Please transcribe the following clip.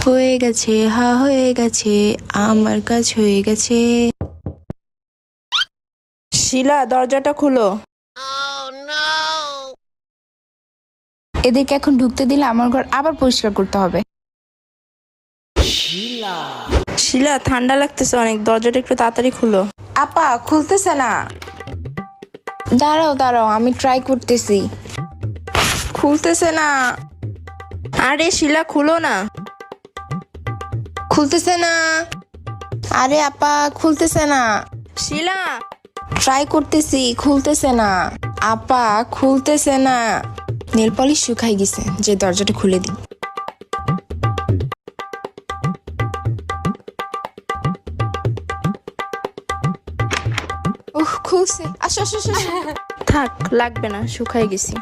হয়ে গেছে, হা হয়ে গেছে, আমার কাজ হয়ে গেছে। শিলা, দরজাটা খুলো। এদেরকে এখন ঢুকতে দিলে আমার ঘর আবার পরিষ্কার করতে হবে। শিলা, ঠান্ডা লাগতেছে অনেক, দরজাটা একটু তাড়াতাড়ি খুলো। আপা খুলতেছে না। দাঁড়াও দাঁড়াও, আমি ট্রাই করতেছি। খুলতেছে না। আরে শিলা, খুলো না। খুলতেছে না। আরে আপা খুলতেছে না। শিলা, ট্রাই করতেছি, খুলতেছে না। আপা খুলতেছে না। নেল পলিশ শুকাই গেছে, যে দরজাটা খুলে দিই। খুলছে। আসো আসো আসো আসো। থাক, লাগবে না, শুকাই গেছি।